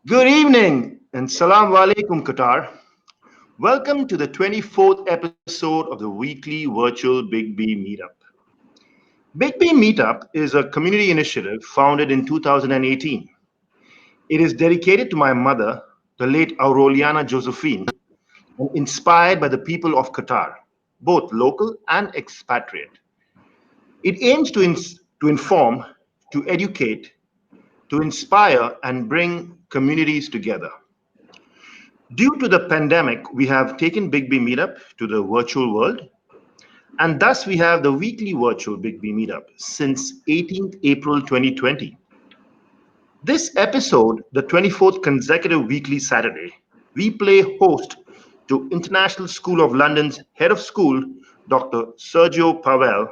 Good evening and salam alaikum, Qatar. Welcome to the 24th episode of the weekly virtual Big B Meetup. Big B Meetup is a community initiative founded in 2018. It is dedicated to my mother, the late Aureliana Josephine, and inspired by the people of Qatar, both local and expatriate. It aims to inform, to educate, to inspire, and bring communities together. Due to the pandemic, we have taken Big B Meetup to the virtual world, and thus we have the weekly virtual Big B Meetup since 18th April 2020. This episode, the 24th consecutive weekly Saturday, we play host to International School of London's head of school, Dr. Sergio Pavel,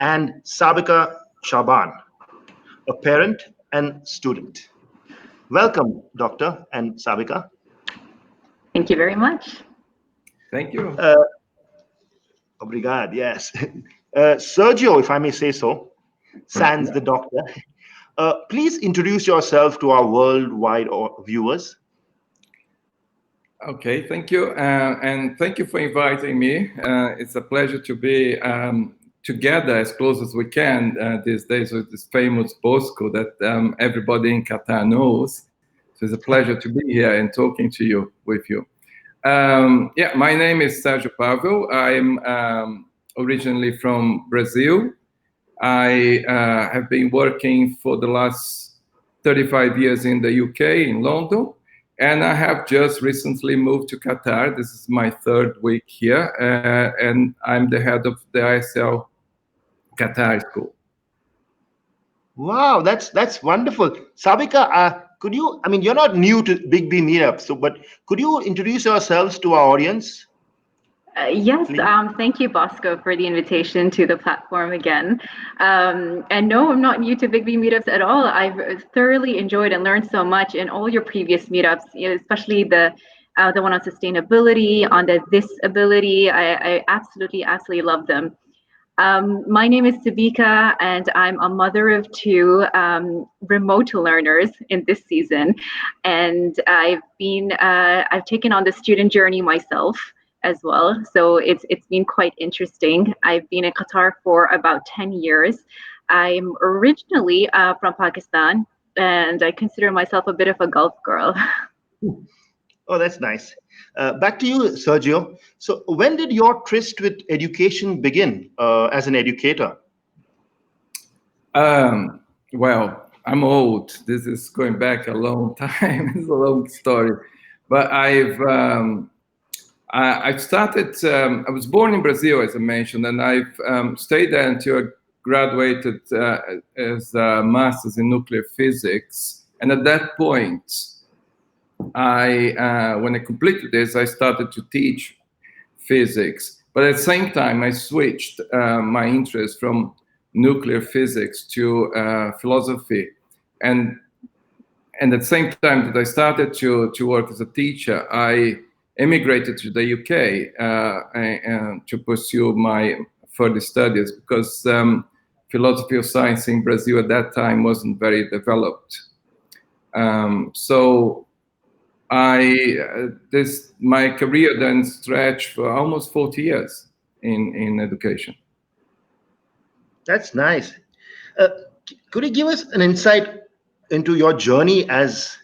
and Sabika Shaban, a parent and student. Welcome, Doctor and Sabika. Thank you very much. Thank you. Obrigado, yes. Sergio, if I may say so, sans the doctor, please introduce yourself to our worldwide viewers. Okay, thank you. And thank you for inviting me. It's a pleasure to be together as close as we can these days with this famous Bosco that everybody in Qatar knows. So it's a pleasure to be here and talking to you, with you. Yeah, my name is Sergio Pavel. I'm originally from Brazil. I have been working for the last 35 years in the UK, in London, and I have just recently moved to Qatar. This is my third week here, and I'm the head of the ISL Qatar School. Wow, that's wonderful. Sabika, could you, I mean, you're not new to Big B Meetup, but could you introduce yourselves to our audience? Yes, thank you, Bosco, for the invitation to the platform again. And no, I'm not new to Big B meetups at all. I've thoroughly enjoyed and learned so much in all your previous meetups, especially the one on sustainability, on the disability. I absolutely love them. My name is Sabika, and I'm a mother of two remote learners in this season. And I've taken on the student journey myself as well. So it's been quite interesting. I've been in Qatar for about 10 years. I'm originally from Pakistan, and I consider myself a bit of a Gulf girl. Oh, that's nice. Back to you, Sergio. So, when did your tryst with education begin as an educator? Well, I'm old. This is going back a long time. It's a long story, but I've started. I was born in Brazil, as I mentioned, and I've stayed there until I graduated as a master's in nuclear physics. And at that point, when I completed this, I started to teach physics. But at the same time, I switched my interest from nuclear physics to philosophy. And at the same time that I started to work as a teacher, I emigrated to the UK to pursue my further studies because philosophy of science in Brazil at that time wasn't very developed. So my career then stretched for almost 40 years in education. That's nice. Could you give us an insight into your journey as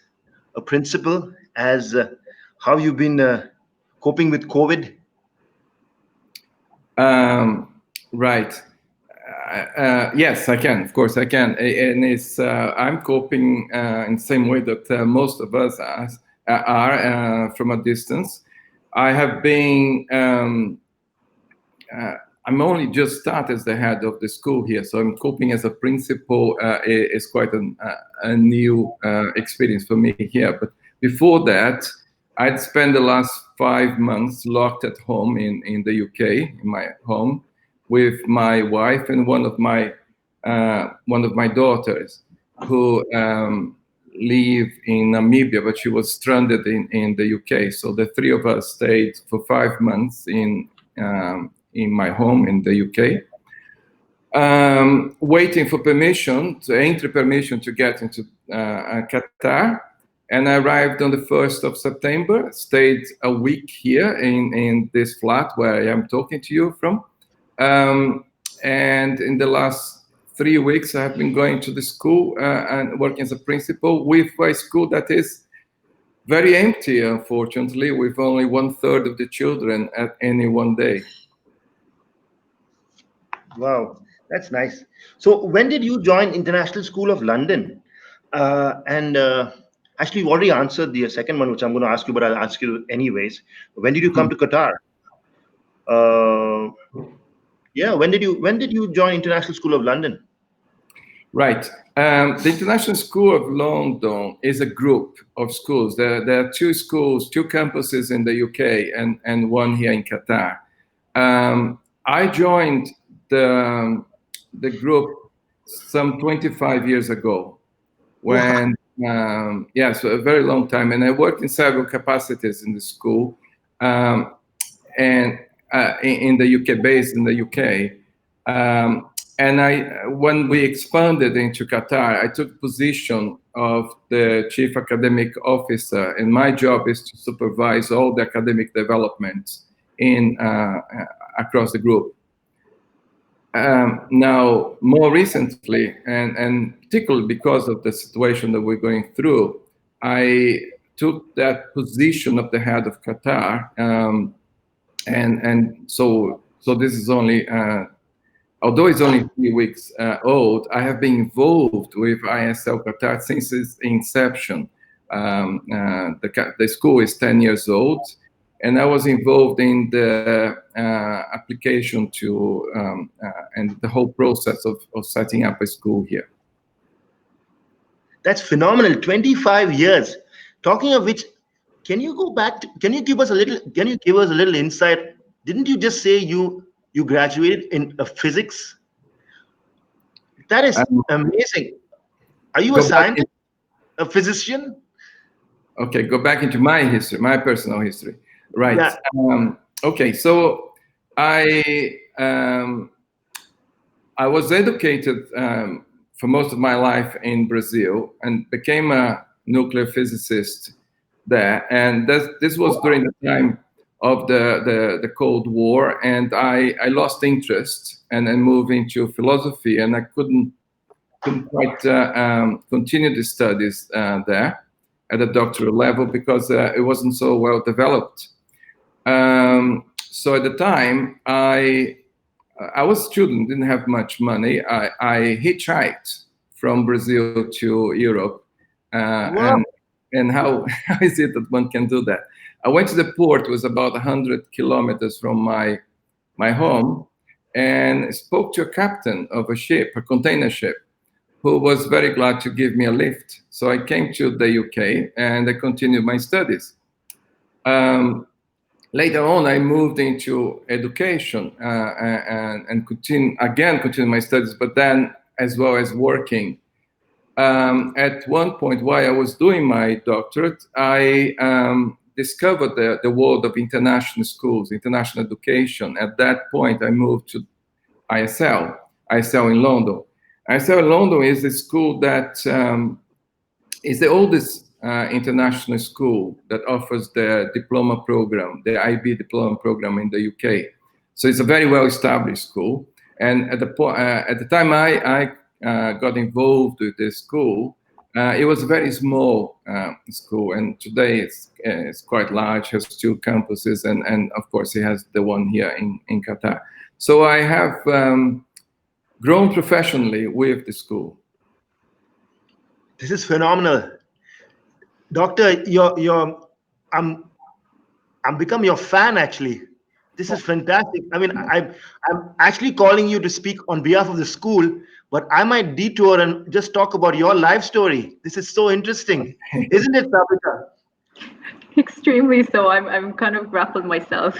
a principal, as how you've been coping with COVID? Right. Yes, I can. Of course, I can. And I'm coping in the same way that most of us are from a distance. I have been. I'm only just started as the head of the school here, so I'm coping as a principal. Is quite a new experience for me here. But before that, I'd spent the last 5 months locked at home in the UK, in my home, with my wife and one of my daughters, who live in Namibia, but she was stranded in the UK. So the three of us stayed for 5 months in my home in the UK, waiting for permission to get into Qatar. And I arrived on the 1st of September, stayed a week here in this flat where I am talking to you from. And in the last 3 weeks, I have been going to the school and working as a principal with a school that is very empty, unfortunately, with only 1/3 of the children at any one day. Wow, that's nice. So when did you join International School of London? Actually, you already answered the second one, which I'm going to ask you, but I'll ask you anyways. When did you come to Qatar? Yeah, when did you join International School of London? Right. The International School of London is a group of schools. There are two schools, two campuses in the UK and one here in Qatar. I joined the group some 25 years ago when, so a very long time. And I worked in several capacities in the school and in the UK, based in the UK. When we expanded into Qatar, I took position of the chief academic officer, and my job is to supervise all the academic development in across the group. Now, more recently, and particularly because of the situation that we're going through, I took that position of the head of Qatar, so this is only. Although it's only 3 weeks old, I have been involved with ISL Qatar since its inception. The school is 10 years old, and I was involved in the application to and the whole process of setting up a school here. That's phenomenal. 25 years. Talking of which, can you go back? Can you give us a little insight? Didn't you just say you graduated in physics? That is amazing. Are you a scientist, a physician? Okay, go back into my history, my personal history. Right. Yeah. Okay, so I was educated for most of my life in Brazil and became a nuclear physicist there. And this was during the time of the Cold War, and I lost interest and then moved into philosophy, and I couldn't quite continue the studies there at a doctoral level because it wasn't so well developed. So at the time, I was a student, didn't have much money. I hitchhiked from Brazil to Europe, and how is it that one can do that? I went to the port, it was about 100 kilometers from my home, and spoke to a captain of a ship, a container ship, who was very glad to give me a lift. So I came to the UK and I continued my studies. Later on, I moved into education and continued my studies, but then as well as working. At one point, while I was doing my doctorate, I discovered the world of international schools, international education. At that point, I moved to ISL in London. ISL in London is a school that is the oldest international school that offers the diploma program, the IB diploma program in the UK. So it's a very well-established school. And at the time I got involved with this school, it was a very small school, and today it's quite large, has 2 campuses, and of course it has the one here in Qatar. So I have grown professionally with the school. This is phenomenal, Doctor. I'm become your fan actually. This is fantastic. I mean, I'm actually calling you to speak on behalf of the school, but I might detour and just talk about your life story. This is so interesting, isn't it, Sabita? Extremely so. I'm kind of grappled myself.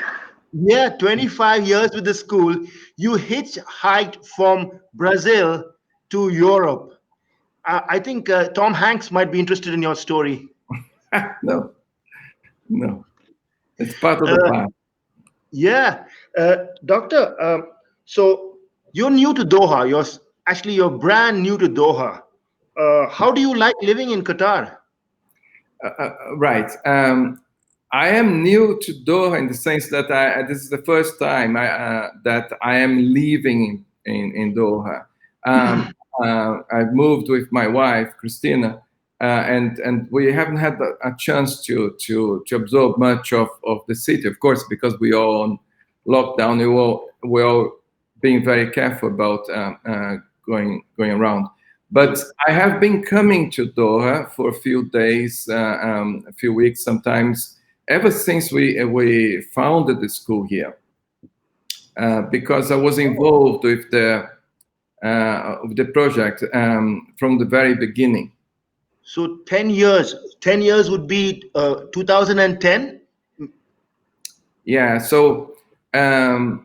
Yeah, 25 years with the school. You hitchhiked from Brazil to Europe. I think Tom Hanks might be interested in your story. No, it's part of the plan. Yeah, Doctor. So you're new to Doha. You're brand new to Doha. How do you like living in Qatar? Right. I am new to Doha in the sense that this is the first time that I am living in Doha. I moved with my wife, Christina, and we haven't had a chance to absorb much of the city, of course, because we are on lockdown. We're all being very careful about going around. But I have been coming to Doha for a few days, a few weeks sometimes, ever since we founded the school here, because I was involved with the project from the very beginning. So 10 years would be 2010? Yeah, so in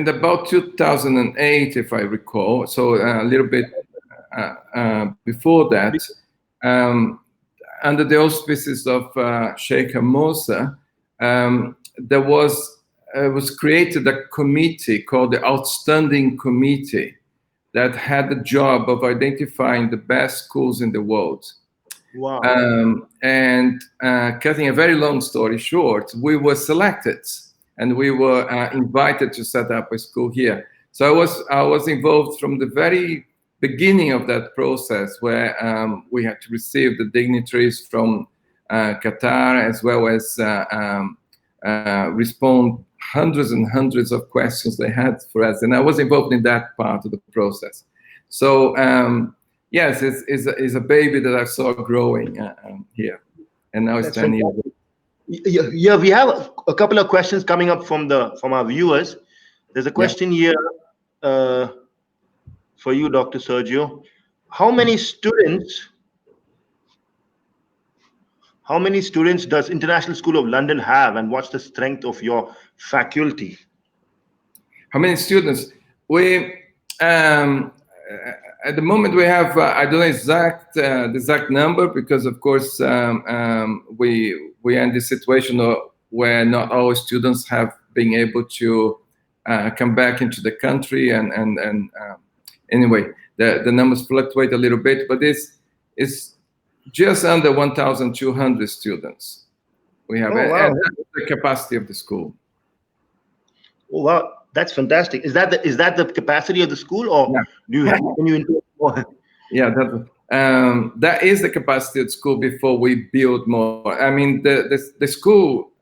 about 2008, if I recall, so a little bit before that, under the auspices of Sheikh Mosa, there was created a committee called the Outstanding Committee that had the job of identifying the best schools in the world. Wow. And cutting a very long story short, we were selected and we were invited to set up a school here. So I was involved from the very beginning of that process, where we had to receive the dignitaries from Qatar, as well as respond hundreds and hundreds of questions they had for us. And I was involved in that part of the process. So yes, it's a baby that I saw growing here, and now it's 10 years old. Yeah, we have a couple of questions coming up from our viewers. There's a question here for you, Dr. Sergio. How many students does International School of London have, and what's the strength of your faculty? How many students? We at the moment we have I don't know the exact number, because of course we are in this situation where not all students have been able to come back into the country, and anyway, the numbers fluctuate a little bit, but it's just under 1,200 students we have. Oh, wow. And that's the capacity of the school. Oh wow, that's fantastic. Is that the capacity of the school, or can you include more? Yeah, that is the capacity of the school before we build more. I mean, the school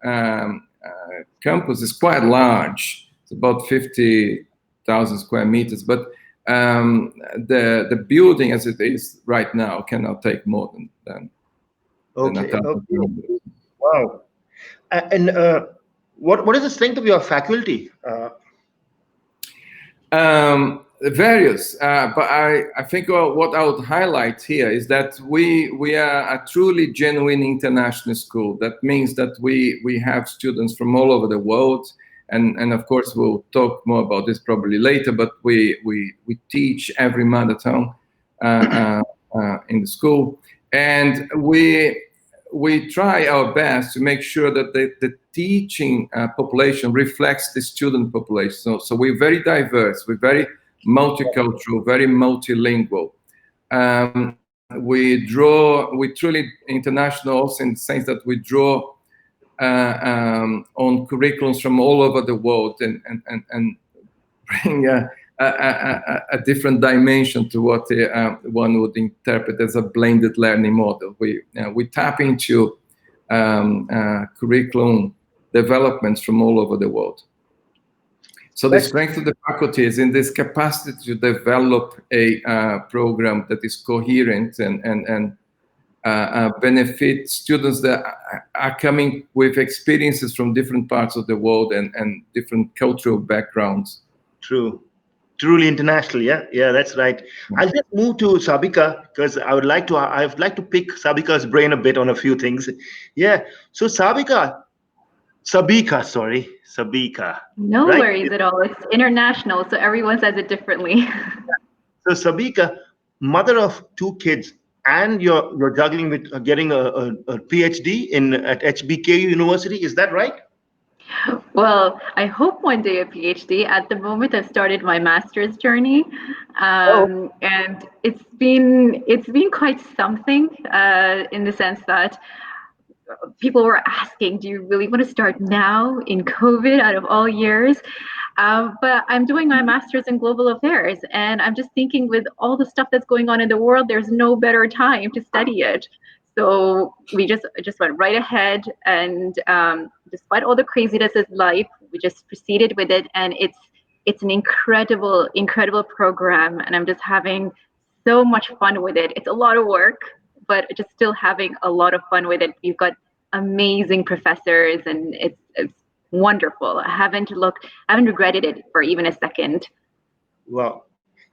campus is quite large. It's about 50,000 square meters, but the building as it is right now cannot take more than Okay. 1,200. Wow. And what is the strength of your faculty? Various, but I think what I would highlight here is that we are a truly genuine international school. That means that we have students from all over the world, and of course we'll talk more about this probably later. But we teach every mother tongue in the school, and we try our best to make sure that the teaching population reflects the student population. So we're very diverse, we're very multicultural, very multilingual. We're truly international also in the sense that we draw on curriculums from all over the world and bring a different dimension to what one would interpret as a blended learning model. We tap into curriculum developments from all over the world. So the strength of the faculty is in this capacity to develop a program that is coherent and benefit students that are coming with experiences from different parts of the world and different cultural backgrounds. True. Truly international, yeah, that's right. I'll just move to Sabika because I'd like to pick Sabika's brain a bit on a few things. Yeah. So Sabika. No right? worries at all. It's international, so everyone says it differently. So Sabika, mother of 2 kids, and you're juggling with getting a PhD at HBK University. Is that right? Well, I hope one day a PhD. At the moment, I've started my master's journey, Oh, and it's been quite something in the sense that people were asking, "Do you really want to start now in COVID out of all years?" But I'm doing my master's in global affairs, and I'm just thinking with all the stuff that's going on in the world, there's no better time to study it. So we just went right ahead, and despite all the craziness of life, we just proceeded with it, and it's an incredible program, and I'm just having so much fun with it. It's a lot of work, but just still having a lot of fun with it. You've got amazing professors, and it's wonderful. I haven't regretted it for even a second. wow.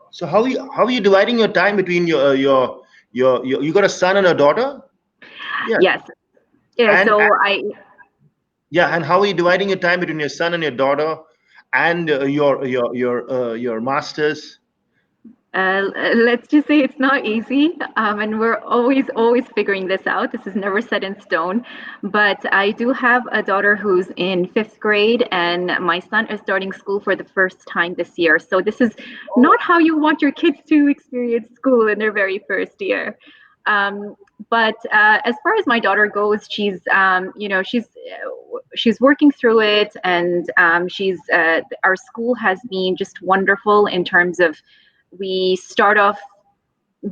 So how are you dividing your time between your you got a son and a daughter? Yeah. Yes. Yeah. And So I yeah, and how are you dividing your time between your son and your daughter and your masters? let's just say it's not easy, and we're always figuring this out. This is never set in stone. But I do have a daughter who's in fifth grade, and my son is starting school for the first time this year. So this is not how you want your kids to experience school in their very first year. Um, but as far as my daughter goes, she's working through it, and she's our school has been just wonderful in terms of we start off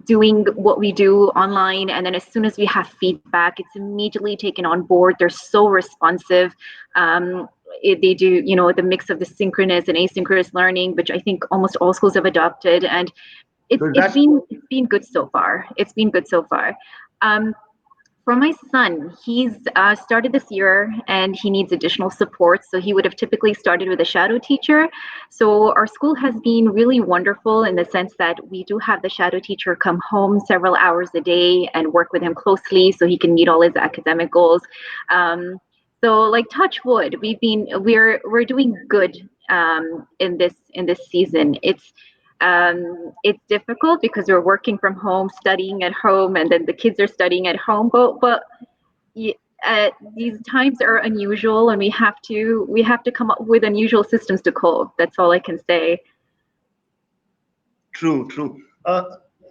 doing what we do online, and then as soon as we have feedback, it's immediately taken on board. They're so responsive. They do, the mix of the synchronous and asynchronous learning, which I think almost all schools have adopted, and it's So it's that's been it's been good so far. It's been good so far. um, for my son, he's started this year and he needs additional support. So he would have typically started with a shadow teacher. So our school has been really wonderful in the sense that we do have the shadow teacher come home several hours a day and work with him closely so he can meet all his academic goals. So like touch wood, we're doing good in this season. It's difficult because we're working from home, studying at home, and then the kids are studying at home. But these times are unusual, and we have to come up with unusual systems to cope. That's all I can say. true, true.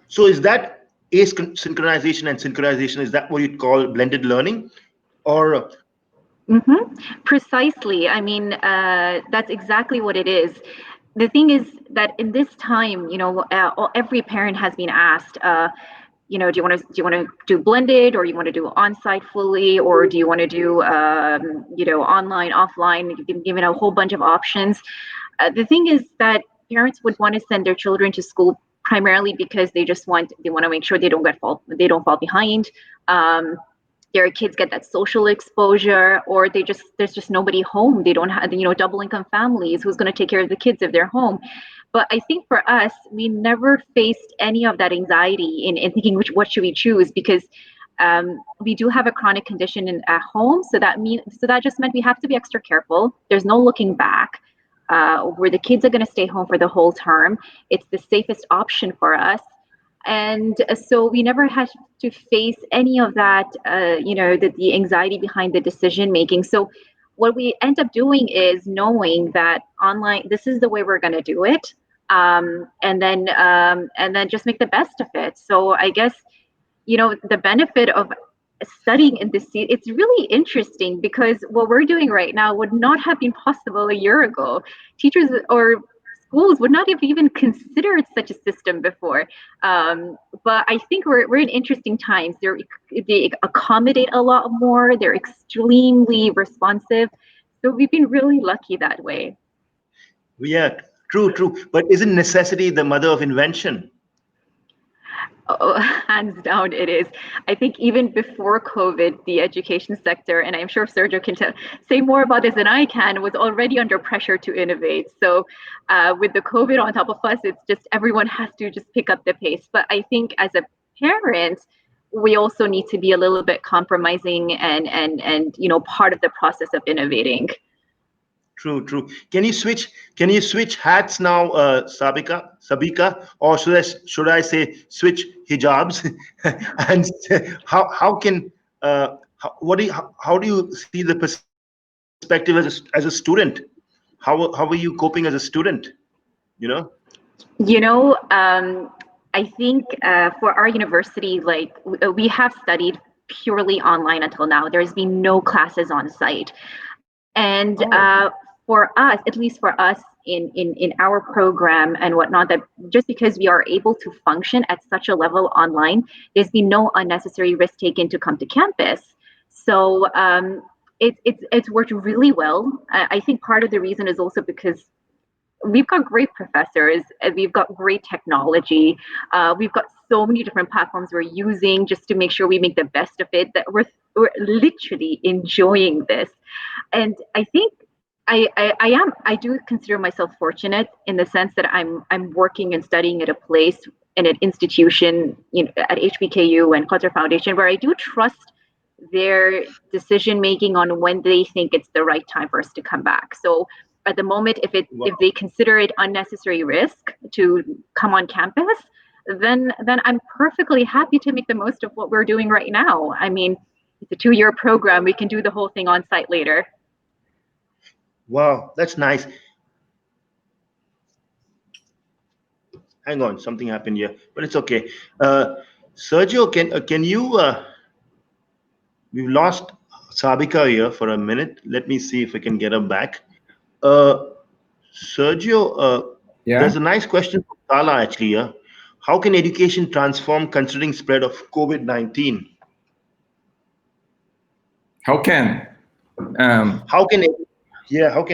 So is that asynchronization and synchronization? Is that what you'd call blended learning, or Precisely. I mean, that's exactly what it is. The thing is that in this time, every parent has been asked, do you want to do blended, or you want to do on-site fully, or do you want to do online, offline? You've been given a whole bunch of options. The thing is that parents would want to send their children to school primarily because they want to make sure they don't fall behind. Um, their kids get that social exposure, or there's just nobody home. They don't have, double income families, who's going to take care of the kids if they're home. But I think for us, we never faced any of that anxiety in thinking what should we choose, because we do have a chronic condition at home. So that just meant we have to be extra careful. There's no looking back. Where the kids are going to stay home for the whole term. It's the safest option for us. And so we never had to face any of that, the anxiety behind the decision making. So what we end up doing is knowing that online, this is the way we're going to do it, and then just make the best of it. So I guess the benefit of studying in this it's really interesting, because what we're doing right now would not have been possible a year ago. Teachers or schools would not have even considered such a system before. But I think we're in interesting times. They accommodate a lot more. They're extremely responsive. So we've been really lucky that way. yeah, true, true. But isn't necessity the mother of invention? Oh, hands down, it is. I think even before COVID, the education sector, and I'm sure Sergio can say more about this than I can, was already under pressure to innovate. So, with the COVID on top of us, it's just everyone has to just pick up the pace. But I think as a parent, we also need to be a little bit compromising and part of the process of innovating. True, true. Can you switch hats now, Sabika, or should I say switch hijabs? And how can how do you see the perspective perspective as a student? How are you coping as a student? You know? I think for our university, like we have studied purely online until now. There's been no classes on site. And for us, at least for us in our program and whatnot, that just because we are able to function at such a level online, there's been no unnecessary risk taken to come to campus. So it's worked really well. I think part of the reason is also because we've got great professors, we've got great technology, we've got so many different platforms we're using just to make sure we make the best of it, that we're literally enjoying this. And I think I do consider myself fortunate in the sense that I'm working and studying at a place, in an institution, at HBKU and Qatar Foundation, where I do trust their decision making on when they think it's the right time for us to come back. So at the moment, if they consider it unnecessary risk to come on campus, then I'm perfectly happy to make the most of what we're doing right now. I mean, it's a 2-year program. We can do the whole thing on site later. Wow, that's nice. Hang on, something happened here, but it's okay. Sergio, can you? We've lost Sabika here for a minute. Let me see if I can get her back. Sergio, there's a nice question from Tala actually here. How can education transform considering spread of COVID-19? How can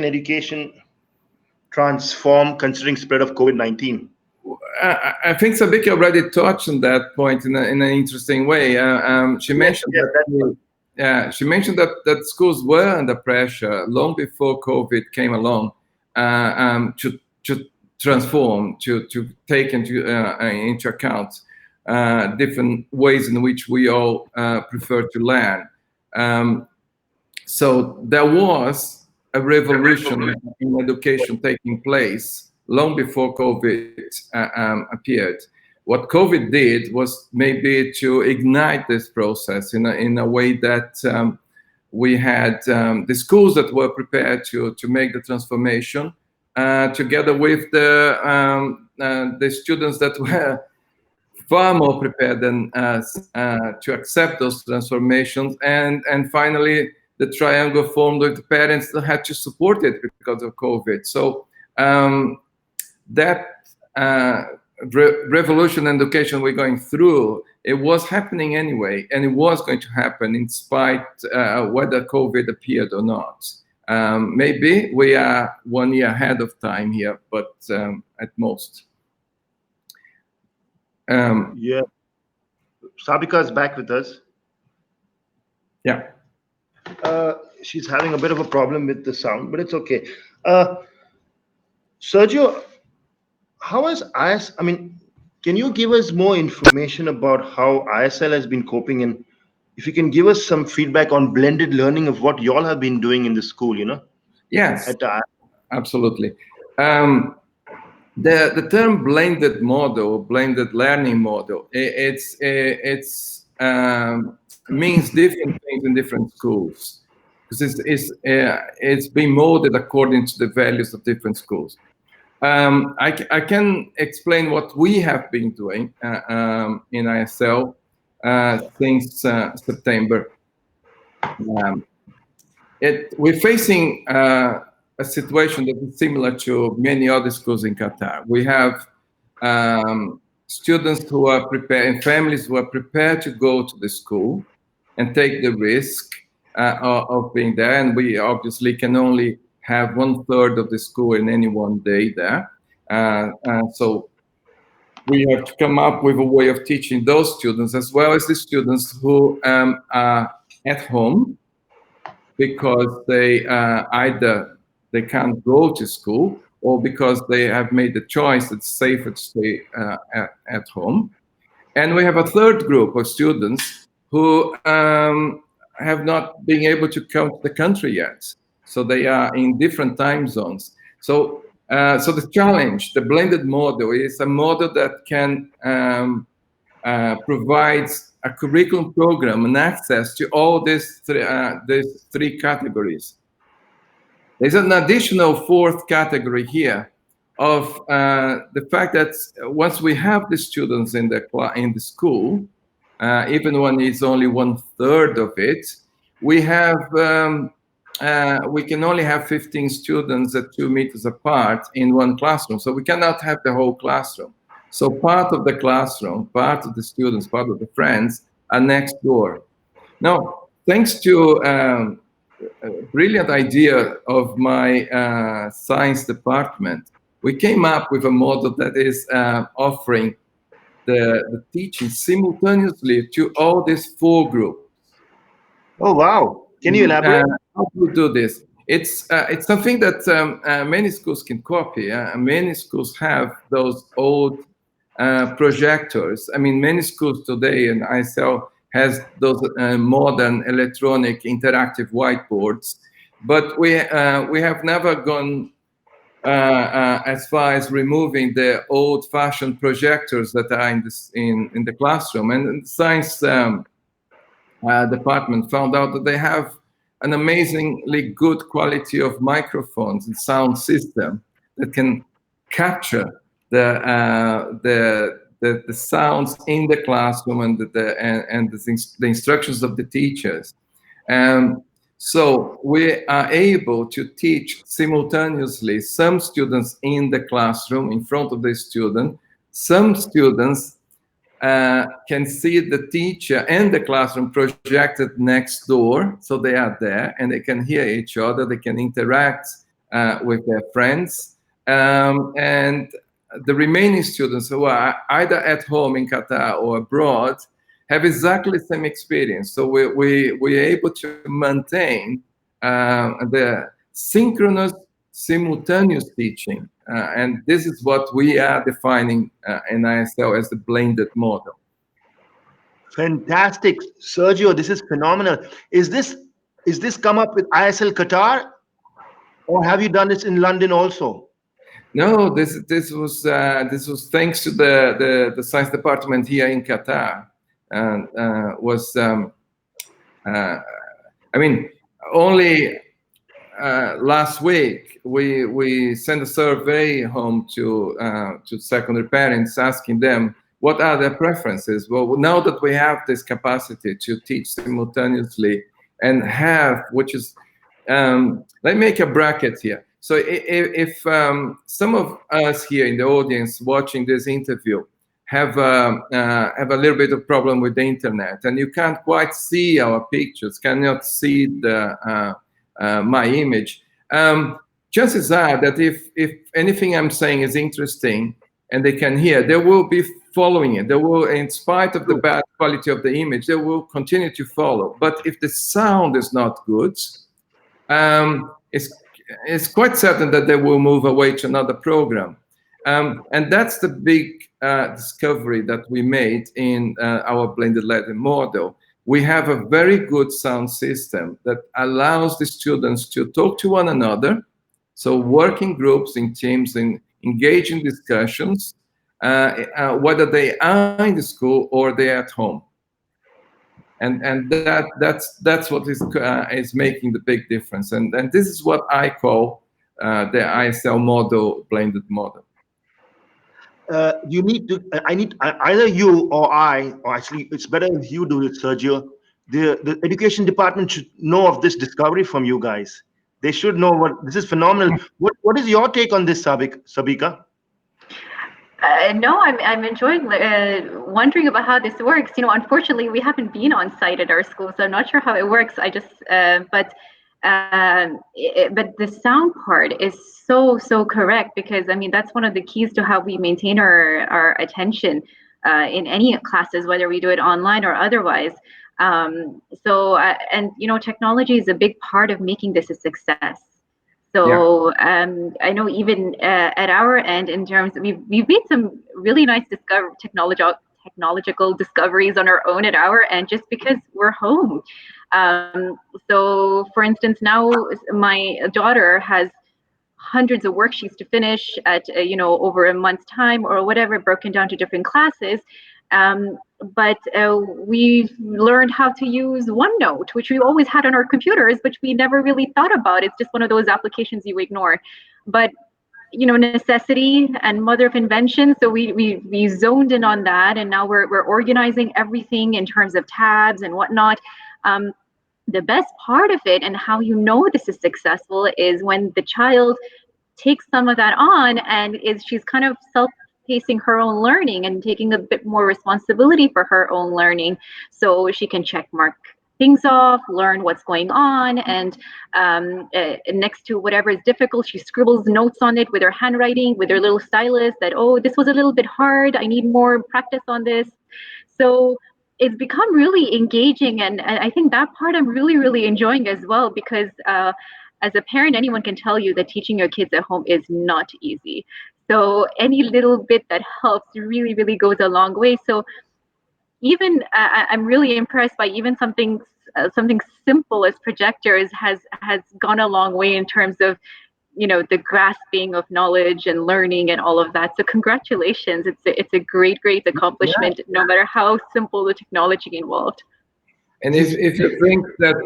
education transform considering spread of COVID-19? I think Sabika already touched on that point in an interesting way. She mentioned she mentioned that schools were under pressure long before COVID came along to transform, to take into account different ways in which we all prefer to learn. So there was a revolution in education taking place long before COVID appeared. What COVID did was maybe to ignite this process in a way that we had the schools that were prepared to make the transformation, together with the students that were far more prepared than us to accept those transformations, and finally the triangle formed with the parents that had to support it because of COVID. So that revolution in education we're going through, it was happening anyway, and it was going to happen in spite whether COVID appeared or not. Maybe we are 1 year ahead of time here, but at most. Yeah, Sabika is back with us. Yeah. She's having a bit of a problem with the sound, but it's okay. Sergio, how has I mean, can you give us more information about how ISL has been coping, and if you can give us some feedback on blended learning of what y'all have been doing in the school, Yes, absolutely. The term blended model, blended learning model, it's means different things in different schools, because it's being molded according to the values of different schools. I can explain what we have been doing in ISL since September. We're facing a situation that is similar to many other schools in Qatar. We have students who are prepared, and families who are prepared to go to the school and take the risk of being there. And we obviously can only have 1/3 of the school in any one day there. So we have to come up with a way of teaching those students, as well as the students who are at home because they either they can't go to school, or because they have made the choice it's safer to stay at home. And we have a third group of students who have not been able to come to the country yet. So they are in different time zones. So the challenge, the blended model, is a model that can provide a curriculum program and access to all these three categories. There's an additional fourth category here of the fact that once we have the students in the school, even when it's only 1/3 of it, we have we can only have 15 students at 2 meters apart in one classroom. So we cannot have the whole classroom. So part of the classroom, part of the students, part of the friends are next door. Now, thanks to a brilliant idea of my science department, we came up with a model that is offering the teaching simultaneously to all these 4 groups. Oh, wow. Can you elaborate? How do we do this? It's something that many schools can copy. Many schools have those old projectors. I mean, many schools today, and ISL has those modern electronic interactive whiteboards, but we have never gone as far as removing the old-fashioned projectors that are in the classroom. And the science department found out that they have an amazingly good quality of microphones and sound system that can capture the sounds in the classroom and the instructions of the teachers. So we are able to teach simultaneously some students in the classroom in front of the student. Some students can see the teacher and the classroom projected next door, so they are there and they can hear each other, they can interact with their friends, and the remaining students who are either at home in Qatar or abroad have exactly the same experience. So we're able to maintain the synchronous, simultaneous teaching. And this is what we are defining in ISL as the blended model. Fantastic. Sergio, this is phenomenal. Is this come up with ISL Qatar, or have you done this in London also? No, this was thanks to the science department here in Qatar, and I mean, only last week we sent a survey home to secondary parents, asking them what are their preferences. Well, now that we have this capacity to teach simultaneously and have, which is, let me make a bracket here. So if some of us here in the audience watching this interview have a little bit of problem with the internet, and you can't quite see our pictures, cannot see the my image, chances are that if anything I'm saying is interesting and they can hear, they will be following it. They will, in spite of the bad quality of the image, they will continue to follow. But if the sound is not good, it's quite certain that they will move away to another program. And that's the big discovery that we made in our blended learning model. We have a very good sound system that allows the students to talk to one another. So work in groups, in teams, and engage in discussions, whether they are in the school or they're at home. And that's what is making the big difference. And this is what I call the ISL model, blended model. You need to, either you or I, or actually it's better if you do it, Sergio. The education department should know of this discovery from you guys. They should know this is phenomenal. What is your take on this, Sabika? No, I'm enjoying wondering about how this works. You know, unfortunately, we haven't been on site at our school, so I'm not sure how it works. I just, but the sound part is so correct, because I mean that's one of the keys to how we maintain our attention in any classes, whether we do it online or otherwise. And you know, technology is a big part of making this a success. So yeah. I know even at our end, in terms of, we've made some really nice technological discoveries on our own at our end, just because we're home. So for instance, now my daughter has hundreds of worksheets to finish at over a month's time or whatever, broken down to different classes. But we learned how to use OneNote, which we always had on our computers, but we never really thought about. It's just one of those applications you ignore. But necessity and mother of invention. So we zoned in on that, and now we're organizing everything in terms of tabs and whatnot. The best part of it, and how this is successful, is when the child takes some of that on and she's kind of self-pacing her own learning and taking a bit more responsibility for her own learning, so she can check mark things off, learn what's going on, and next to whatever is difficult, she scribbles notes on it with her handwriting, with her little stylus, that, oh, this was a little bit hard, I need more practice on this. So it's become really engaging, and I think that part I'm really enjoying as well, because as a parent, anyone can tell you that teaching your kids at home is not easy. So any little bit that helps really goes a long way. So even I'm really impressed by even something simple as projectors has gone a long way in terms of the grasping of knowledge and learning and all of that. So congratulations, it's a great accomplishment, no matter how simple the technology involved. And if you think that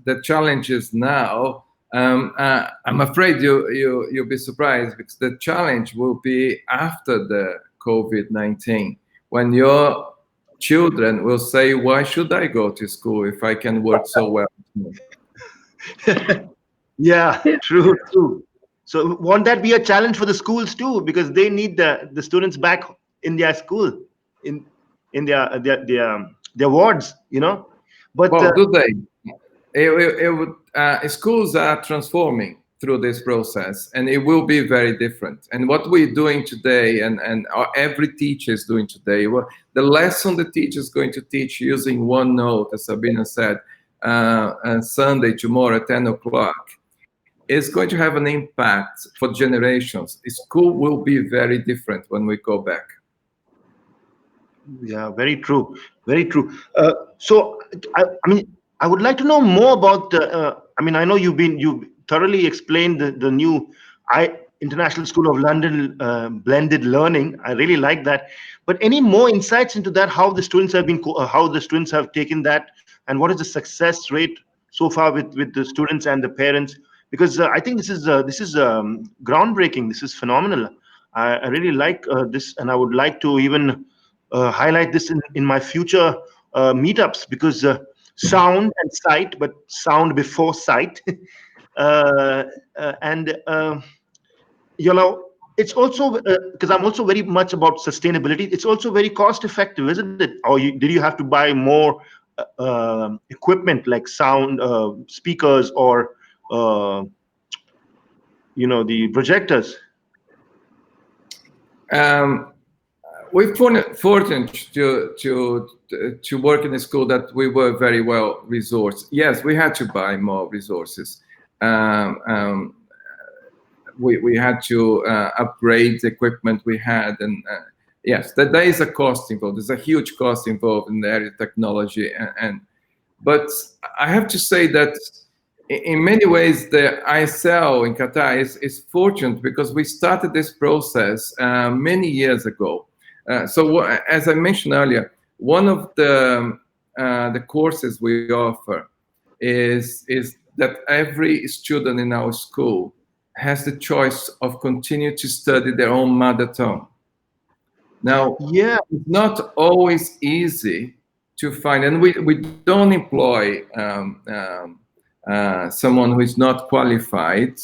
the challenges now, I'm afraid you'll be surprised, because the challenge will be after the COVID-19, when your children will say, why should I go to school if I can work so well? Yeah, true. So won't that be a challenge for the schools too? Because they need the students back in their school, in their wards, But well, do they? Schools are transforming through this process, and it will be very different. And what we're doing today, and every teacher is doing today, the lesson the teacher is going to teach using OneNote, as Sabina said, on Sunday, tomorrow at 10 o'clock, is going to have an impact for generations. School will be very different when we go back. Yeah, very true. So, I would like to know more about. I know you've thoroughly explained the new International School of London blended learning. I really like that. But any more insights into that? How the students have taken that, and what is the success rate so far with the students and the parents? Because I think this is groundbreaking. This is phenomenal. I really like this, and I would like to even highlight this in my future meetups, because sound and sight, but sound before sight. It's also because I'm also very much about sustainability. It's also very cost effective, isn't it? Or did you have to buy more equipment like sound speakers or the projectors? We're fortunate to work in a school that we were very well resourced. Yes, we had to buy more resources. We had to upgrade the equipment we had, and yes, there is a cost involved. There's a huge cost involved in the area of technology, but I have to say that in many ways the ISL in Qatar is fortunate, because we started this process many years ago. So as I mentioned earlier, one of the courses we offer is that every student in our school has the choice of continue to study their own mother tongue. Now, yeah, it's not always easy to find, and we don't employ someone who is not qualified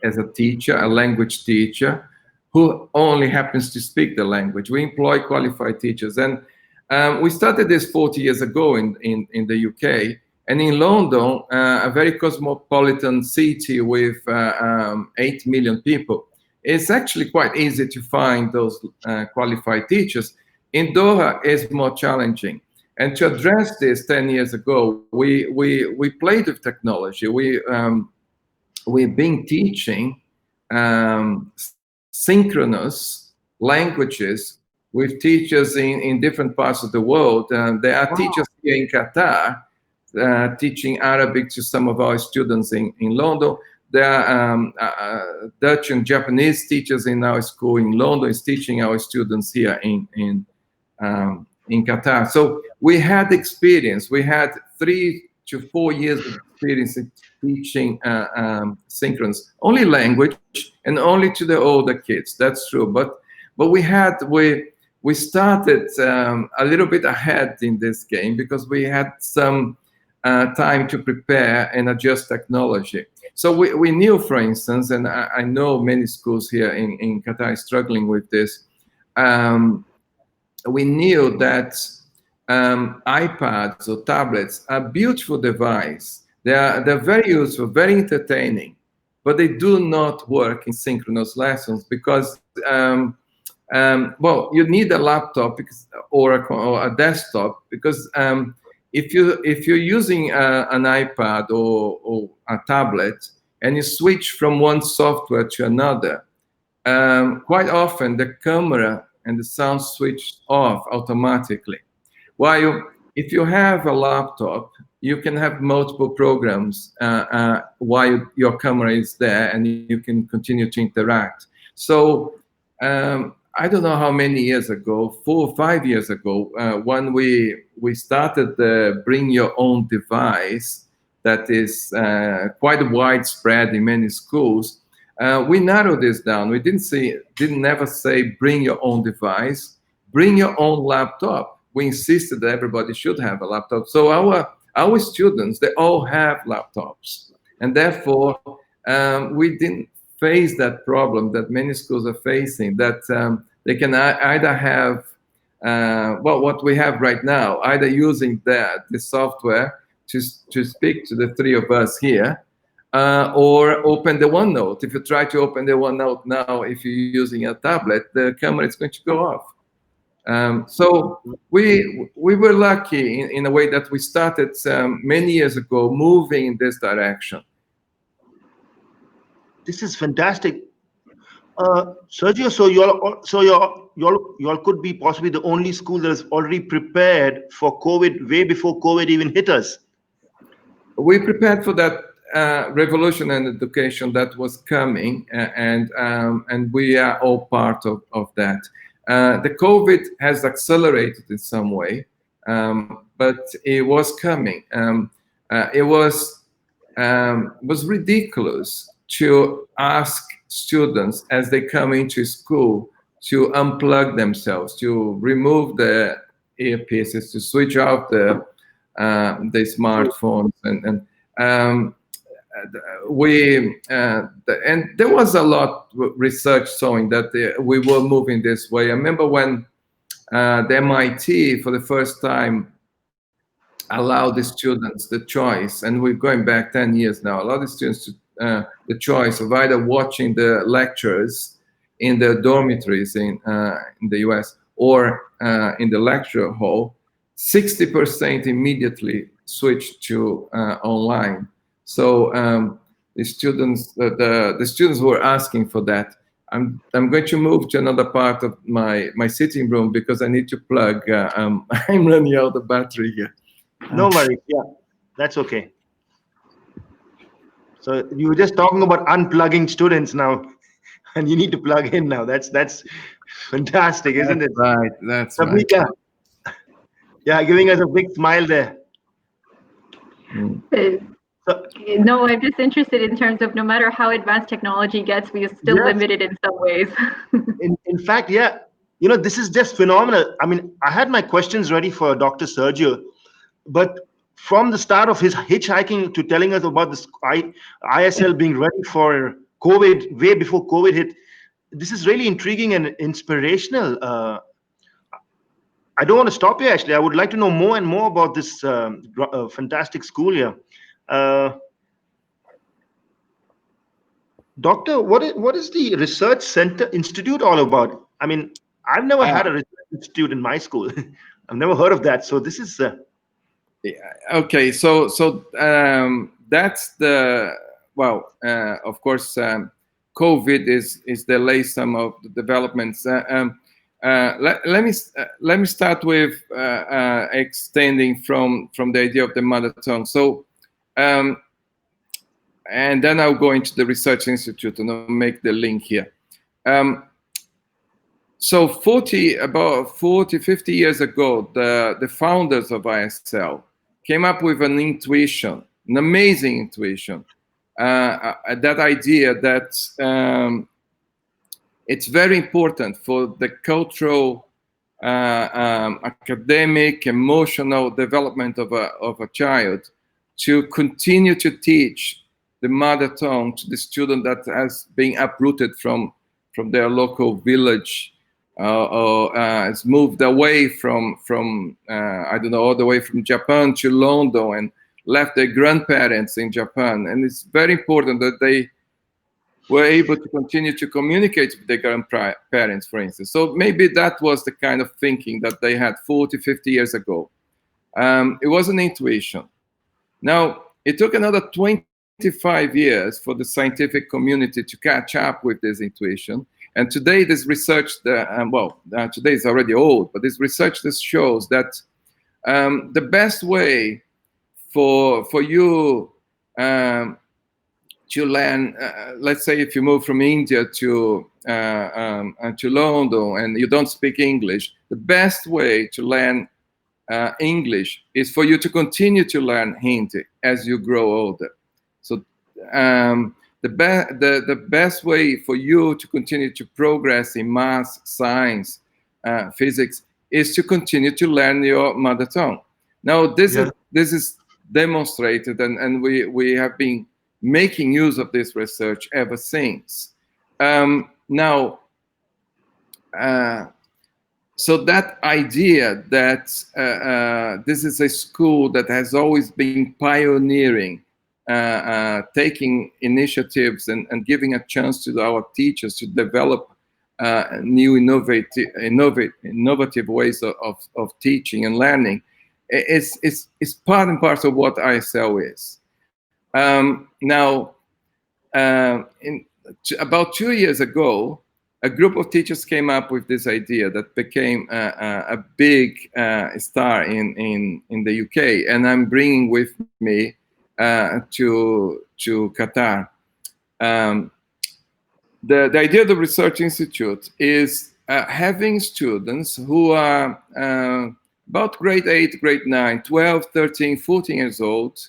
as a teacher, a language teacher, who only happens to speak the language. We employ qualified teachers, and we started this 40 years ago in the UK. And in London, a very cosmopolitan city with 8 million people, it's actually quite easy to find those qualified teachers. In Doha, it's more challenging. And to address this 10 years ago, we played with technology. We've been teaching synchronous languages with teachers in different parts of the world. There are teachers here in Qatar teaching Arabic to some of our students in London. There are Dutch and Japanese teachers in our school in London is teaching our students here in Qatar. So we had experience. We had 3 to 4 years of experience in teaching synchronous, only language and only to the older kids. That's true. But we started a little bit ahead in this game because we had some time to prepare and adjust technology. So we knew, for instance, and I know many schools here in Qatar struggling with this. We knew that iPads or tablets are beautiful devices. They're very useful, very entertaining, but they do not work in synchronous lessons because, well, you need a laptop or a desktop because if you're using an iPad or a tablet and you switch from one software to another, quite often the camera and the sound switch off automatically. While if you have a laptop, you can have multiple programs while your camera is there and you can continue to interact. So I don't know how many years ago, 4 or 5 years ago, when we started the bring your own device that is quite widespread in many schools, we narrowed this down. We didn't never say bring your own device, bring your own laptop. We insisted that everybody should have a laptop. So our students, they all have laptops. And therefore, we didn't face that problem that many schools are facing, that they can either have, well, what we have right now, either using the software to speak to the 3 of us here, or open the OneNote. If you try to open the OneNote now, if you're using a tablet, the camera is going to go off. So we were lucky in a way that we started many years ago moving in this direction. This is fantastic. Sergio, so y'all could be possibly the only school that is already prepared for COVID way before COVID even hit us. We prepared for that revolution in education that was coming, and we are all part of that. The COVID has accelerated in some way, but it was coming. It was ridiculous to ask students as they come into school to unplug themselves, to remove the earpieces, to switch off the smartphones, and there was a lot of research showing that we were moving this way. I remember when the MIT for the first time allowed the students the choice, and we're going back 10 years now, allowed the students the choice of either watching the lectures in the dormitories in the US or in the lecture hall. 60% immediately switched to online. So the students were asking for that. I'm going to move to another part of my sitting room because I need to plug. I'm running out of battery here. No worries. Yeah, that's okay. So you were just talking about unplugging students now, and you need to plug in now. That's fantastic, isn't it? Right. That's Sabika. right. Yeah, giving us a big smile there. No, I'm just interested in terms of no matter how advanced technology gets, we are still limited in some ways. in fact, yeah, you know, this is just phenomenal. I mean, I had my questions ready for Dr. Sergio, but from the start of his hitchhiking to telling us about this ISL being ready for COVID, way before COVID hit, this is really intriguing and inspirational. I don't want to stop here, actually. I would like to know more and more about this fantastic school here. Doctor, what is the Research Center Institute all about? I mean, I've never had a research institute in my school. I've never heard of that. So this is... Okay, so that's the, well, of course, COVID is delayed some of the developments. Let me start with extending from the idea of the mother tongue. So and then I'll go into the Research Institute and I'll make the link here. So about 40, 50 years ago, the founders of ISL came up with an intuition, an amazing intuition, that idea that it's very important for the cultural, academic, emotional development of a child to continue to teach the mother tongue to the student that has been uprooted from their local village, or has moved away from I don't know, all the way from Japan to London and left their grandparents in Japan. And it's very important that they were able to continue to communicate with their grandparents, for instance. So maybe that was the kind of thinking that they had 40, 50 years ago. It was an intuition. Now, it took another 25 years for the scientific community to catch up with this intuition. And today, this research, today is already old, but this research that shows that the best way for you to learn, let's say if you move from India to London and you don't speak English, the best way to learn English is for you to continue to learn Hindi as you grow older. So the best way for you to continue to progress in math, science, physics is to continue to learn your mother tongue. Now this is demonstrated, and we have been making use of this research ever since. So that idea that this is a school that has always been pioneering, taking initiatives and giving a chance to our teachers to develop new innovative ways of teaching and learning, is part and parcel of what ISL is. About 2 years ago, a group of teachers came up with this idea that became a big star in the UK, and I'm bringing with me to Qatar. The idea of the Research Institute is having students who are about grade 8, grade 9, 12, 13, 14 years old,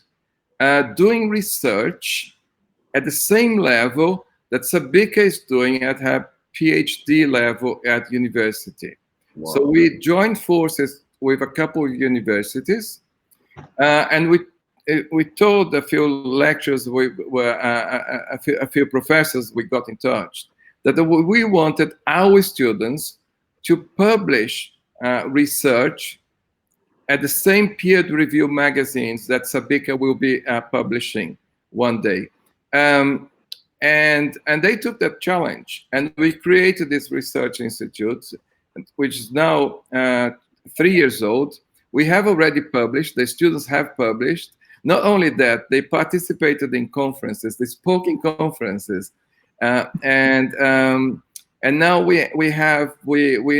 doing research at the same level that Sabika is doing at her PhD level at university. Wow. So we joined forces with a couple of universities, and we told a few lecturers, a few professors, we got in touch, that we wanted our students to publish research at the same peer-reviewed magazines that Sabika will be publishing one day. And they took that challenge, and we created this research institute, which is now 3 years old. We have already published, the students have published. Not only that, they participated in conferences, they spoke in conferences, and now we're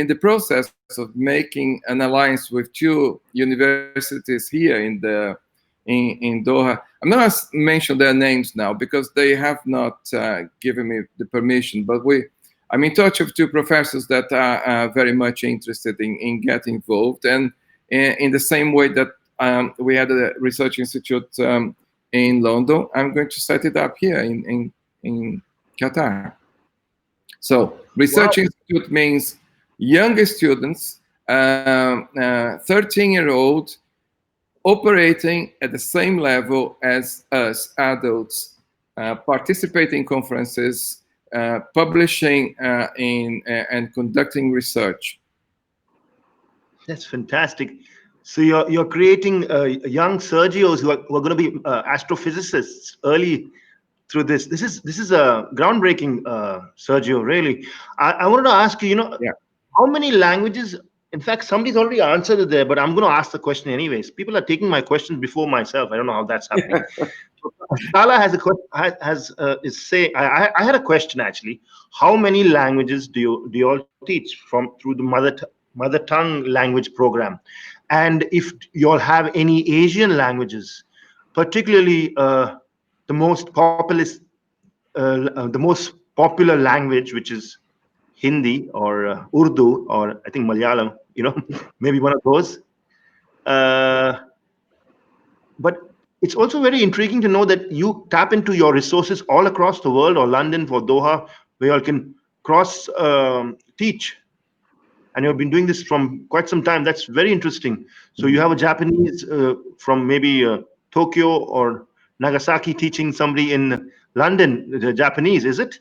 in the process of making an alliance with 2 universities here in Doha. I'm not going to mention their names now because they have not given me the permission, but I'm in touch with 2 professors that are very much interested in getting involved, and in the same way that we had a research institute in London, I'm going to set it up here in Qatar. So research institute means younger students, 13-year-old, operating at the same level as us adults, participating in conferences, publishing and conducting research. That's fantastic. So you're creating young Sergios who are going to be astrophysicists early through this. This is a groundbreaking, Sergio. Really, I wanted to ask you. How many languages? In fact, somebody's already answered it there, but I'm going to ask the question anyways. People are taking my questions before myself. I don't know how that's happening. Sala has a question. I had a question actually. How many languages do you all teach through the mother tongue language program? And if you all have any Asian languages, particularly the most populous, the most popular language, which is Hindi or Urdu or I think Malayalam, maybe one of those. Uh, but it's also very intriguing to know that you tap into your resources all across the world, or London for Doha, where you can cross teach, and you've been doing this from quite some time. That's very interesting. So you have a Japanese from maybe Tokyo or Nagasaki teaching somebody in London, the Japanese, is it?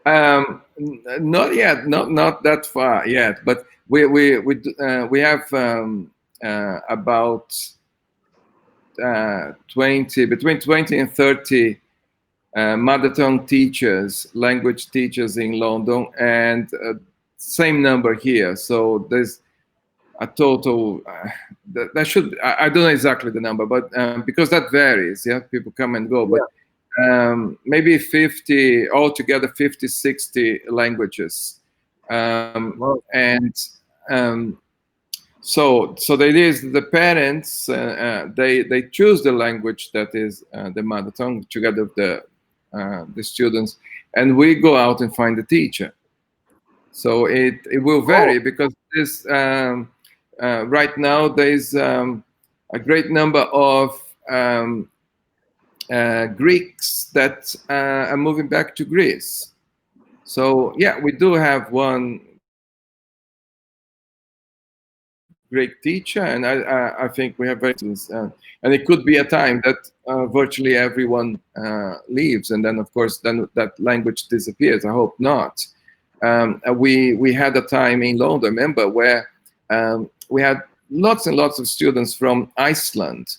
Not yet, not that far yet, but we have about between 20 and 30 mother tongue teachers, language teachers in London, and same number here. So there's a total. That should, I don't know exactly the number, but because that varies, yeah, people come and go, but. Maybe 50 altogether, 50, 60 languages, Wow. and so it is the parents, they choose the language that is the mother tongue together with the students, and we go out and find the teacher. So it will vary because this right now there's a great number of Greeks that are moving back to Greece. So yeah, we do have one Greek teacher, and I think we have and it could be a time that virtually everyone leaves, and then of course then that language disappears. I hope not. We had a time in London, remember, where we had lots and lots of students from Iceland.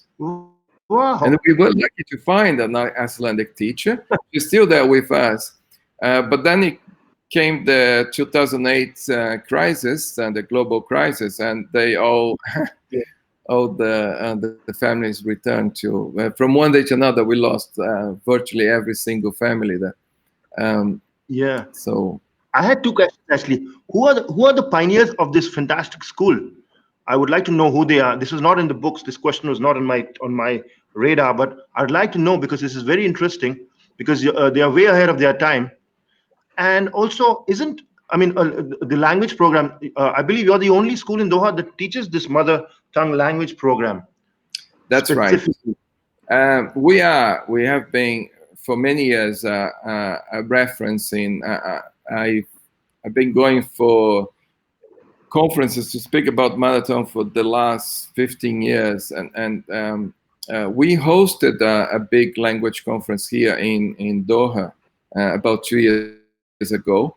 Wow. And we were lucky to find an Icelandic teacher. She's still there with us. But then it came the 2008 crisis and the global crisis, and they all the families returned to. From one day to another, we lost virtually every single family there. Yeah. So I had two questions actually. Who are the pioneers of this fantastic school? I would like to know who they are. This was not in the books. This question was not on my radar, but I'd like to know because this is very interesting, because they are way ahead of their time. And also, the language program, I believe you're the only school in Doha that teaches this mother tongue language program. That's right. We have been for many years a reference in. I've been going for conferences to speak about mother tongue for the last 15 years, and we hosted a big language conference here in Doha about 2 years ago.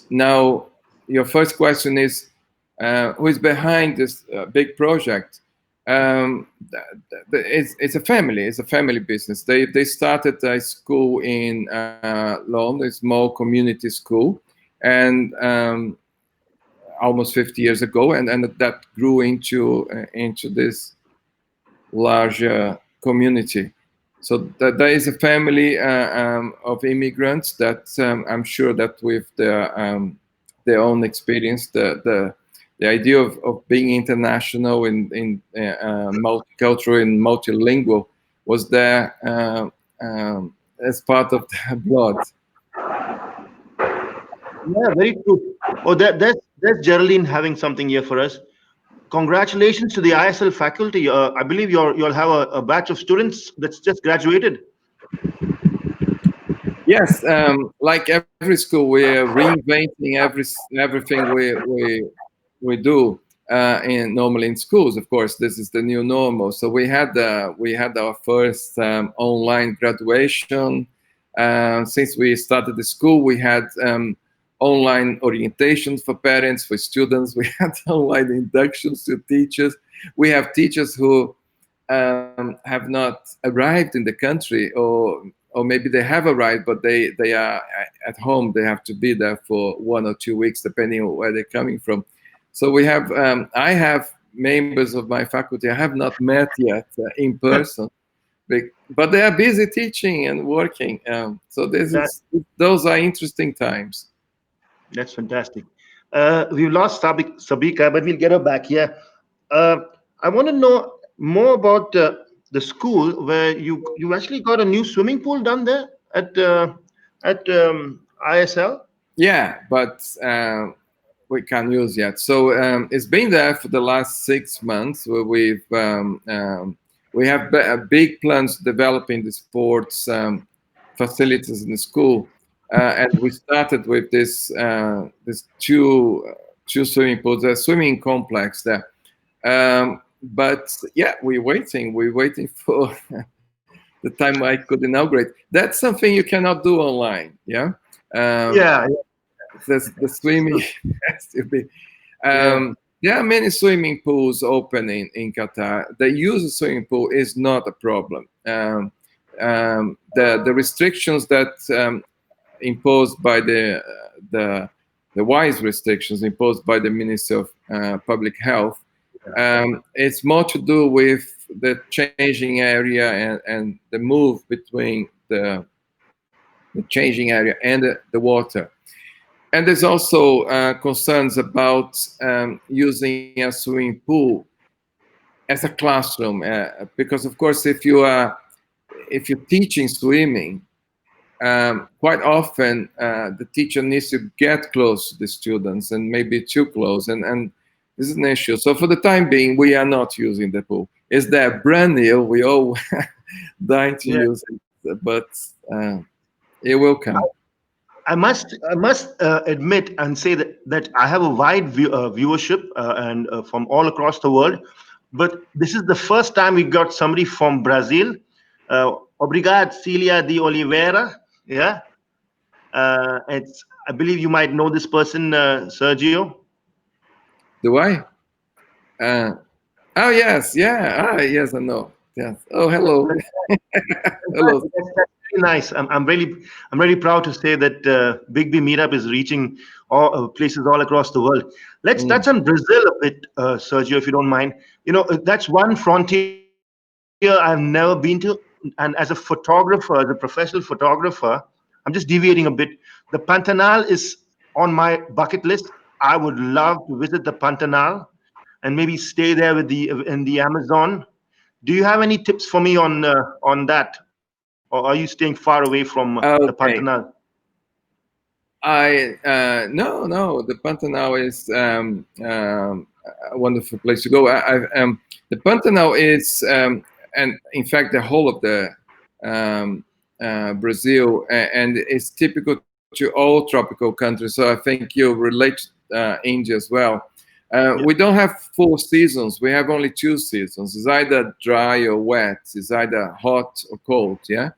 Now, your first question is who is behind this big project? It's a family. It's a family business. They started a school in London, a small community school, and almost 50 years ago, and that grew into this larger community. So there is a family of immigrants that I'm sure that with their own experience, the idea of being international in multicultural and multilingual was there as part of their blood. Yeah, very true. Oh, there's Geraldine having something here for us. Congratulations to the ISL faculty. I believe you'll have a batch of students that's just graduated. Yes, like every school, we're reinventing everything we do normally in schools. Of course, this is the new normal. So we had our first online graduation. Since we started the school, we had online orientations for parents, for students. We had online inductions to teachers. We have teachers who have not arrived in the country, or maybe they have arrived, but they are at home. They have to be there for 1 or 2 weeks, depending on where they're coming from. So we have, I have members of my faculty I have not met yet in person, but they are busy teaching and working. So those are interesting times. That's fantastic. We've lost Sabika, but we'll get her back here. I want to know more about the school where you actually got a new swimming pool done there at ISL. Yeah, but we can't use yet. So it's been there for the last 6 months. Where we have big plans developing the sports facilities in the school, and we started with this two swimming pools, a swimming complex there. But yeah, we're waiting for the time I could inaugurate. That's something you cannot do online. Yeah. Yeah. The swimming has to be. There are many swimming pools open in Qatar. The use of swimming pool is not a problem. The restrictions that imposed by the wise restrictions imposed by the Ministry of Public Health, it's more to do with the changing area and the move between the changing area and the water. And there's also concerns about using a swimming pool as a classroom, because of course, if you're teaching swimming, quite often the teacher needs to get close to the students and maybe too close, and this is an issue. So for the time being, we are not using the pool. Is that brand new? We all dying to use it, but it will come. I must admit and say that I have a wide viewership and from all across the world, but this is the first time we got somebody from Brazil. Obrigado, Celia de Oliveira. Yeah, it's. I believe you might know this person, Sergio. Do I? Oh yes, yeah. Yes, I know. Yes. Oh, hello. Hello. That's really nice. I'm really proud to say that Big B Meetup is reaching all places all across the world. Let's touch on Brazil a bit, Sergio, if you don't mind. You know, that's one frontier I've never been to, and as a photographer, as a professional photographer, I'm just deviating a bit. The Pantanal is on my bucket list. I would love to visit the Pantanal and maybe stay there in the Amazon. Do you have any tips for me on that, or are you staying far away from the Okay. Pantanal? No. The Pantanal is a wonderful place to go. The Pantanal is, and in fact, the whole of the Brazil, and it's typical to all tropical countries. So I think you relate India as well. We don't have 4 seasons. We have only 2 seasons. It's either dry or wet. It's either hot or cold. Yeah.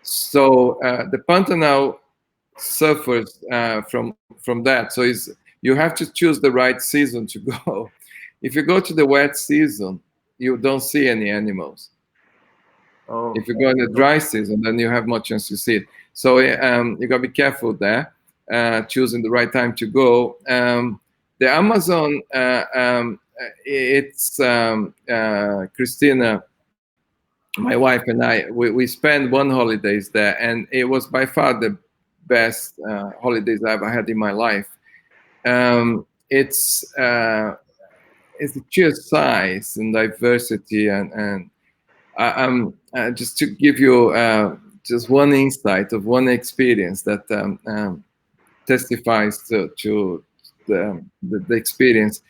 So the Pantanal suffers from that. So you have to choose the right season to go. If you go to the wet season, you don't see any animals. Oh. If you go in the dry season, then you have more chance to see it. So you gotta be careful there, choosing the right time to go. The Amazon, it's Christina, my wife, and I. We spent 1 holidays there, and it was by far the best holidays I ever had in my life. It's the sheer size and diversity, and just to give you just one insight of one experience that testifies to the experience.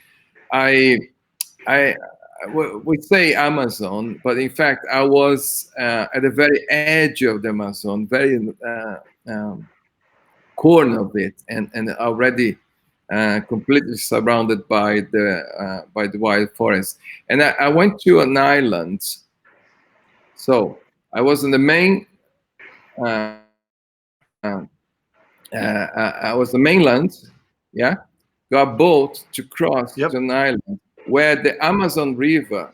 We say Amazon, but in fact I was at the very edge of the Amazon, very corner of it, and already completely surrounded by the wild forest. And I went to an island. So I was in the main. I was the mainland. Yeah, got a boat to cross to an island where the Amazon River,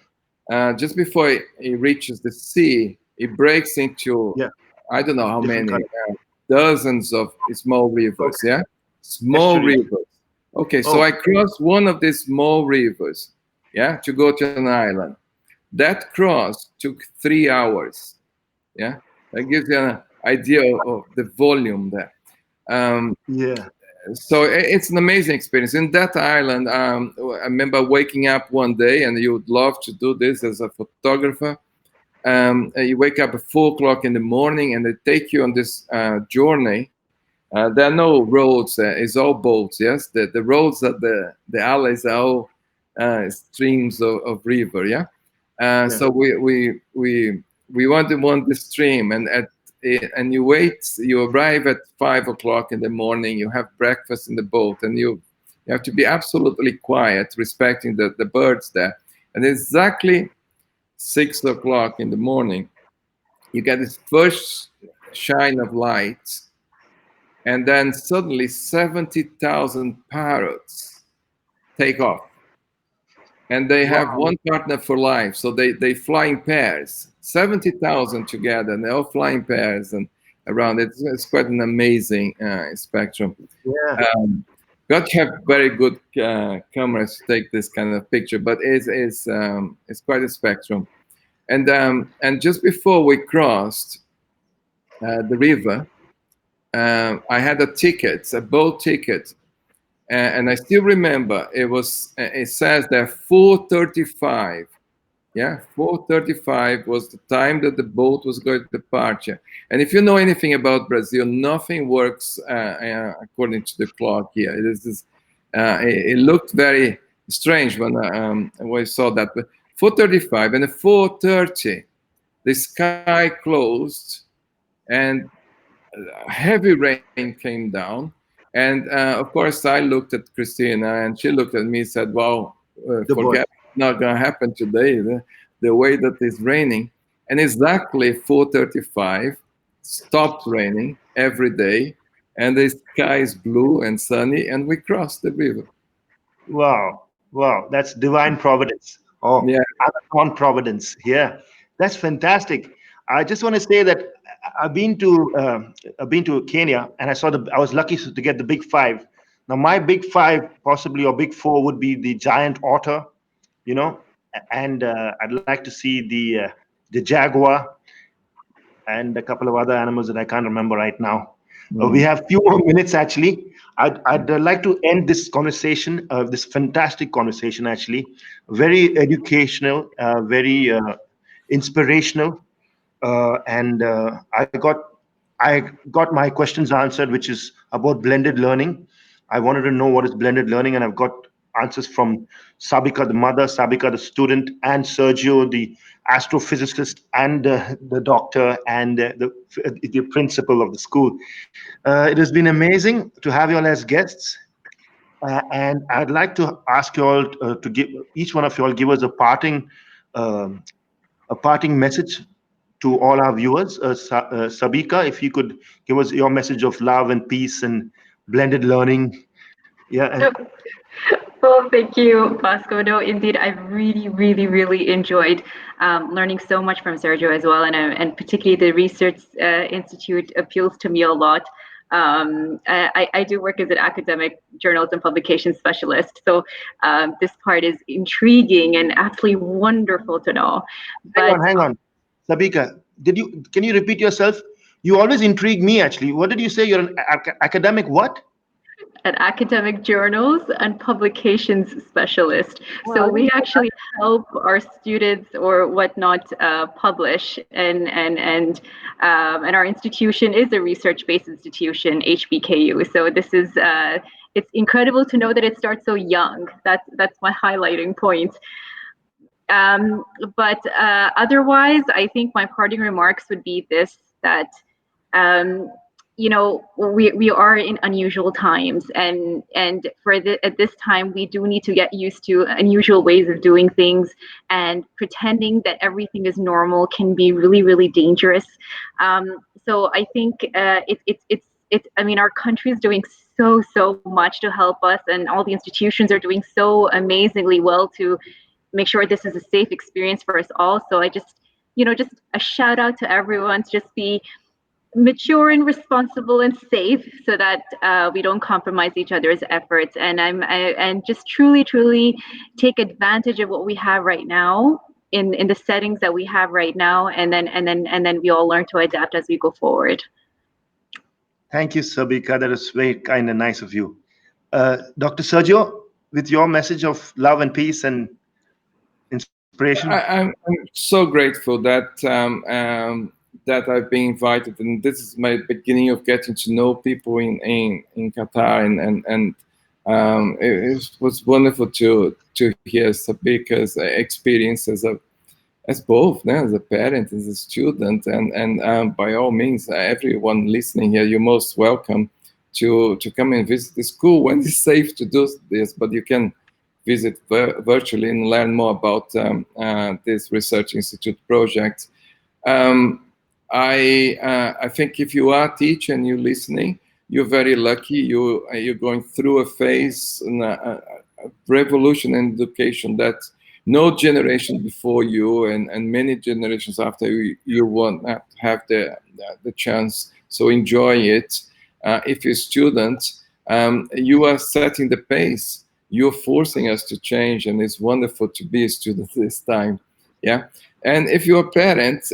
just before it reaches the sea, it breaks into I don't know how many dozens of small rivers. Okay. Yeah, small rivers. Okay, so I crossed one of these small rivers. Yeah, to go to an island. That cross took 3 hours. Yeah, that gives you an idea of the volume there. So it's an amazing experience. In that island, I remember waking up one day, and you would love to do this as a photographer. You wake up at 4 o'clock in the morning, and they take you on this journey. There are no roads; it's all boats. Yes, the roads that the alleys are all streams of river. Yeah, Yeah. so we want the stream, and you wait. You arrive at 5 o'clock in the morning. You have breakfast in the boat, and you have to be absolutely quiet, respecting the birds there. And exactly 6 o'clock in the morning, you get this first shine of light, and then suddenly 70,000 parrots take off. And they have one partner for life, so they fly in pairs, 70,000 together, and they all fly in pairs and around. It's quite an amazing spectrum. Yeah. Got to have very good cameras to take this kind of picture, but it's quite a spectrum. And just before we crossed the river, I had a boat ticket. And I still remember it says there 4:35. Yeah, 4:35 was the time that the boat was going to departure. And if you know anything about Brazil, nothing works according to the clock here. It looked very strange when I saw that. But 4:35 and at 4:30, the sky closed and heavy rain came down. And of course, I looked at Christina, and she looked at me and said, "Well, forget it's not going to happen today. The way that it's raining." And exactly 4:35, stopped raining every day, and the sky is blue and sunny, and we crossed the river. Wow, that's divine providence. Oh, yeah, on providence. Yeah, that's fantastic. I just want to say that I've been to Kenya, and I was lucky to get the big five. Now my big five, possibly, or big four, would be the giant otter, and I'd like to see the jaguar and a couple of other animals that I can't remember right now. We have few more minutes actually. I'd like to end this conversation, this fantastic conversation, actually, very educational, very inspirational. And I got my questions answered, which is about blended learning. I wanted to know what is blended learning, and I've got answers from Sabika, the mother, Sabika, the student, and Sergio, the astrophysicist, and the doctor, and the principal of the school. It has been amazing to have you all as guests. And I'd like to ask you all to give each one of you all give us a parting message to all our viewers. Sabika, if you could give us your message of love and peace and blended learning. Yeah. And well, thank you, Bosco. No, indeed, I've really, really, really enjoyed learning so much from Sergio as well, and particularly the Research Institute appeals to me a lot. I do work as an academic journals and publication specialist, so this part is intriguing and absolutely wonderful to know. But hang on. Sabika, can you repeat yourself? You always intrigue me, actually. What did you say? You're an academic what? An academic journals and publications specialist. So we actually help our students or whatnot publish, and our institution is a research-based institution, HBKU. So this is it's incredible to know that it starts so young. That's my highlighting point. But otherwise, I think my parting remarks would be this: that we are in unusual times, and at this time we do need to get used to unusual ways of doing things, and pretending that everything is normal can be really, really dangerous. So I think it's I mean, our country is doing so much to help us, and all the institutions are doing so amazingly well to make sure this is a safe experience for us all. So I just a shout out to everyone to just be mature and responsible and safe, so that we don't compromise each other's efforts, and just truly take advantage of what we have right now in the settings that we have right now, and then we all learn to adapt as we go forward. Thank you, Sabika. That is very kind and nice of you. Dr. Sergio, with your message of love and peace and inspiration. I'm so grateful that that I've been invited, and this is my beginning of getting to know people in Qatar, and it was wonderful to hear Sabika's experience as both, as a parent, as a student, and by all means, everyone listening here, you're most welcome to come and visit the school when it's safe to do this, but you can visit virtually and learn more about this Research Institute project. I think if you are a teacher and you're listening, you're very lucky. You're going through a phase, a revolution in education that no generation before you and many generations after you won't have the chance. So enjoy it. If you're a student, you are setting the pace. You're forcing us to change, and it's wonderful to be a student this time. Yeah. And if you're a parent,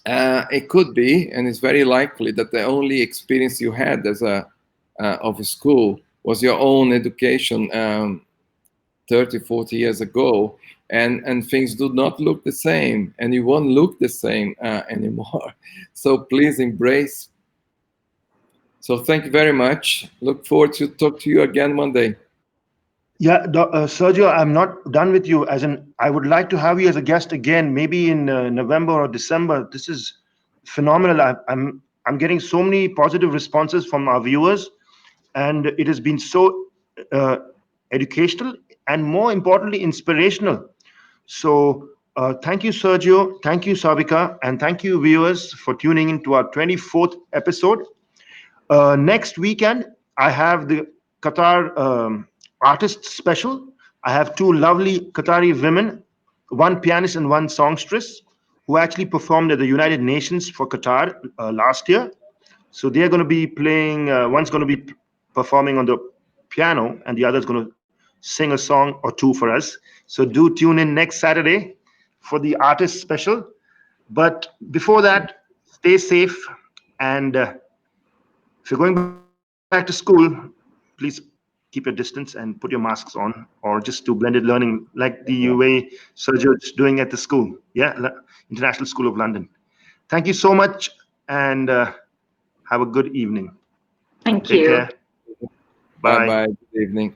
it could be, and it's very likely that the only experience you had as of a school was your own education 30, 40 years ago, and things do not look the same, and it won't look the same anymore. So please embrace. So thank you very much. Look forward to talk to you again one day. Yeah, Sergio, I'm not done with you. As in, I would like to have you as a guest again, maybe in November or December. This is phenomenal. I'm getting so many positive responses from our viewers, and it has been so educational and, more importantly, inspirational. So thank you, Sergio. Thank you, Sabika, and thank you, viewers, for tuning in to our 24th episode. Next weekend, I have the Qatar artist special. I have two lovely Qatari women, one pianist and one songstress, who actually performed at the United Nations for Qatar last year. So they are going to be playing, one's going to be performing on the piano, and the other's going to sing a song or two for us. So do tune in next Saturday for the artist special. But before that, stay safe, and if you're going back to school, please keep your distance and put your masks on, or just do blended learning like the way Sergio is doing at the school. Yeah, International School of London. Thank you so much, and have a good evening. Thank Take you. care. Bye. Bye. Good evening.